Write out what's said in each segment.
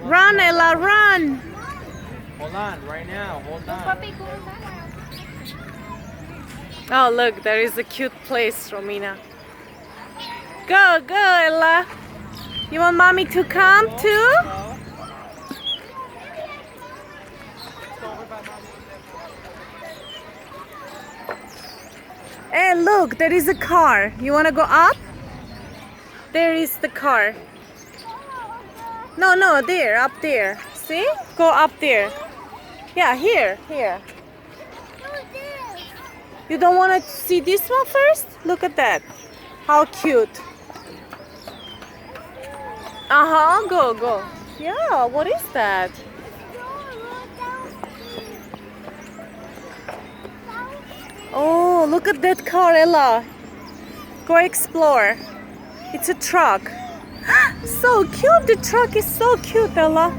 Run, Ella, run. Hold on, right now. Hold on. Oh, look, there is a cute place, Romina. Go, go, Ella. You want mommy to come too? Hey, look, there is a car. You want to go up? There is the car. No, no, there, up there. See? Go up there. Yeah, here, here. You don't want to see this one first? Look at that. How cute. Uh-huh, go, go. Yeah, what is that? Oh, look at that car, Ella. Go explore. It's a truck. So cute. The truck is so cute, Ella.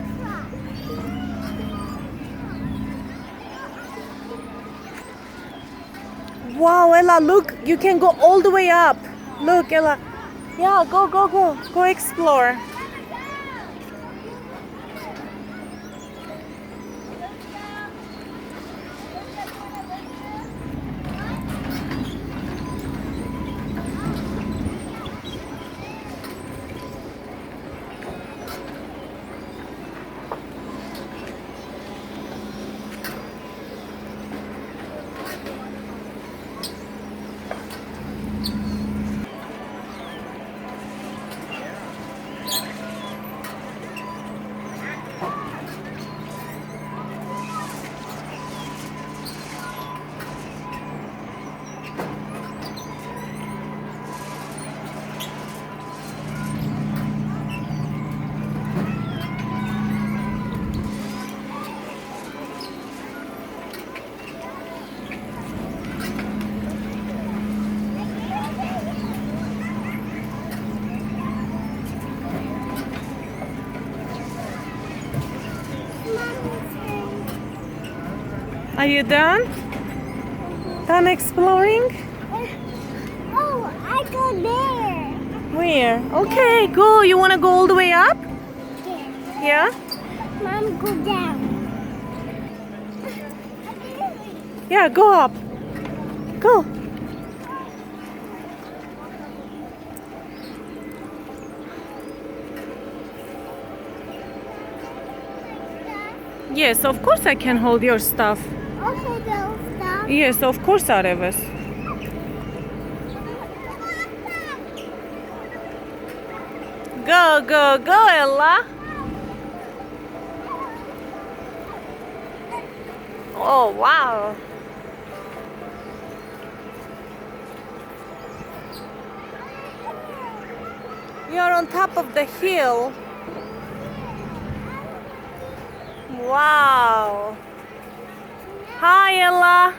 Wow, Ella, look. You can go all the way up. Look, Ella. Yeah, go, go, go. Go explore. Are you done? Done exploring? Oh, I go there. Where? Okay, go. You want to go all the way up? Yeah. Yeah? Mom, go down. Yeah, go up. Go. Yes, of course I can hold your stuff. Okay, go stop. Yes, of course, Areves. Go, go, go, Ella. Oh, wow. You're on top of the hill. Wow. Hi, Ella.